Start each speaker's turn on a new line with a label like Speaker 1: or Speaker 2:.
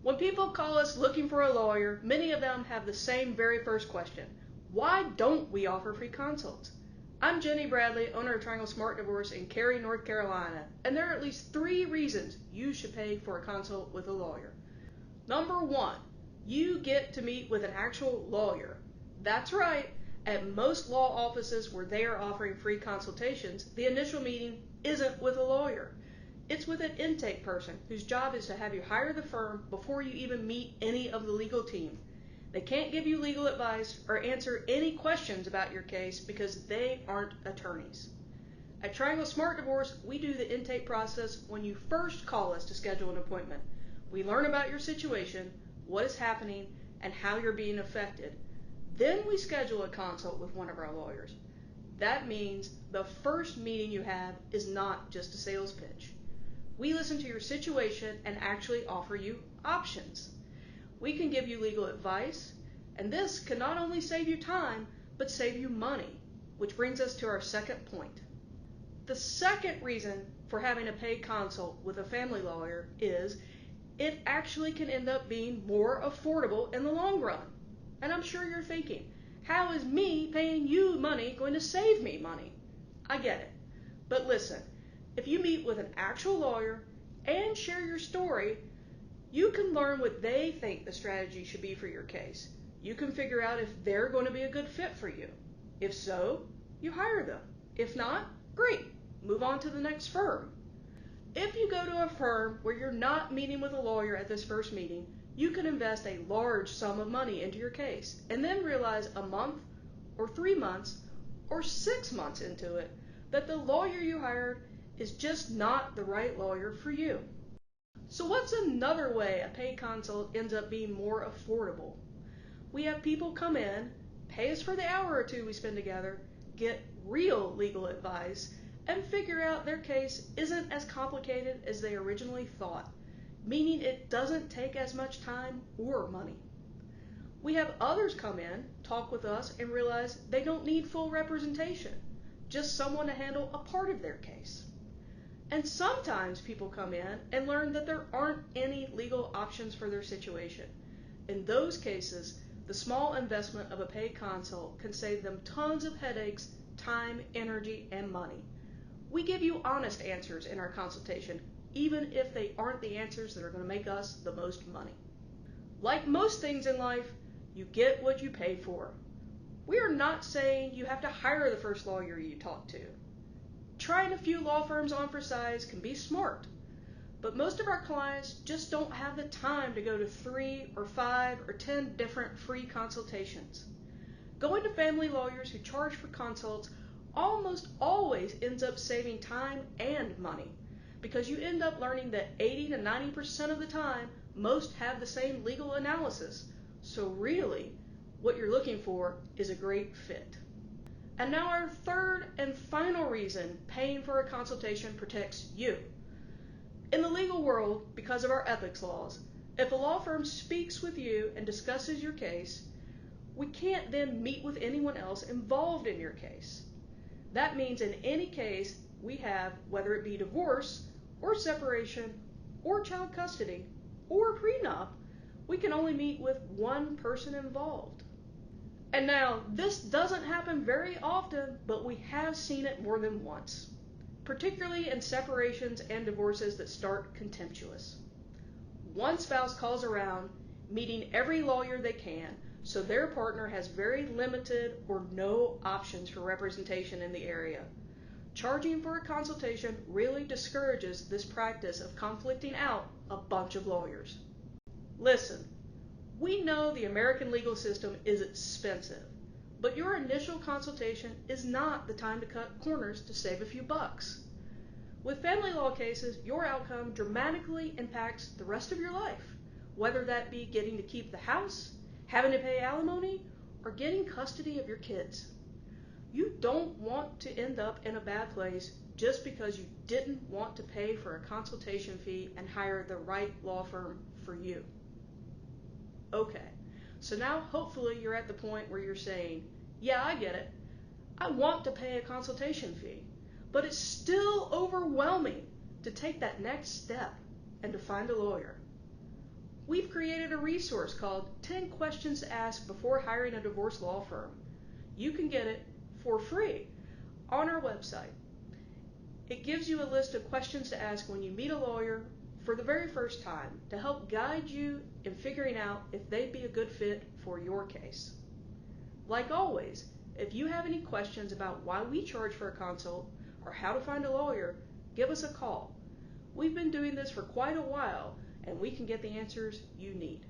Speaker 1: When people call us looking for a lawyer, many of them have the same very first question. Why don't we offer free consults? I'm Jenny Bradley, owner of Triangle Smart Divorce in Cary, North Carolina, and there are at least 3 reasons you should pay for a consult with a lawyer. Number 1, you get to meet with an actual lawyer. That's right. At most law offices where they are offering free consultations, the initial meeting isn't with a lawyer. It's with an intake person whose job is to have you hire the firm before you even meet any of the legal team. They can't give you legal advice or answer any questions about your case because they aren't attorneys. At Triangle Smart Divorce, we do the intake process when you first call us to schedule an appointment. We learn about your situation, what is happening, and how you're being affected. Then we schedule a consult with one of our lawyers. That means the first meeting you have is not just a sales pitch. We listen to your situation and actually offer you options. We can give you legal advice, and this can not only save you time, but save you money, which brings us to our second point. The second reason for having a paid consult with a family lawyer is it actually can end up being more affordable in the long run. And I'm sure you're thinking, how is me paying you money going to save me money? I get it. But listen, if you meet with an actual lawyer and share your story, you can learn what they think the strategy should be for your case. You can figure out if they're going to be a good fit for you. If so, you hire them. If not, great. Move on to the next firm. If you go to a firm where you're not meeting with a lawyer at this first meeting, you can invest a large sum of money into your case and then realize a month or 3 months or 6 months into it that the lawyer you hired is just not the right lawyer for you. So what's another way a paid consult ends up being more affordable? We have people come in, pay us for the hour or 2 we spend together, get real legal advice, and figure out their case isn't as complicated as they originally thought, meaning it doesn't take as much time or money. We have others come in, talk with us, and realize they don't need full representation, just someone to handle a part of their case. And sometimes people come in and learn that there aren't any legal options for their situation. In those cases, the small investment of a paid consult can save them tons of headaches, time, energy, and money. We give you honest answers in our consultation, even if they aren't the answers that are going to make us the most money. Like most things in life, you get what you pay for. We are not saying you have to hire the first lawyer you talk to. Trying a few law firms on for size can be smart, but most of our clients just don't have the time to go to 3 or 5 or 10 different free consultations. Going to family lawyers who charge for consults almost always ends up saving time and money because you end up learning that 80 to 90% of the time most have the same legal analysis. So really, what you're looking for is a great fit. And now our third and final reason paying for a consultation protects you. In the legal world, because of our ethics laws, if a law firm speaks with you and discusses your case, we can't then meet with anyone else involved in your case. That means in any case we have, whether it be divorce or separation or child custody or prenup, we can only meet with one person involved. And now, this doesn't happen very often, but we have seen it more than once, particularly in separations and divorces that start contemptuous. One spouse calls around, meeting every lawyer they can, so their partner has very limited or no options for representation in the area. Charging for a consultation really discourages this practice of conflicting out a bunch of lawyers. Listen. We know the American legal system is expensive, but your initial consultation is not the time to cut corners to save a few bucks. With family law cases, your outcome dramatically impacts the rest of your life, whether that be getting to keep the house, having to pay alimony, or getting custody of your kids. You don't want to end up in a bad place just because you didn't want to pay for a consultation fee and hire the right law firm for you. Okay, so now hopefully you're at the point where you're saying, yeah, I get it. I want to pay a consultation fee, but it's still overwhelming to take that next step and to find a lawyer. We've created a resource called 10 Questions to Ask Before Hiring a Divorce Law Firm. You can get it for free on our website. It gives you a list of questions to ask when you meet a lawyer for the very first time to help guide you in figuring out if they'd be a good fit for your case. Like always, if you have any questions about why we charge for a consult or how to find a lawyer, give us a call. We've been doing this for quite a while, and we can get the answers you need.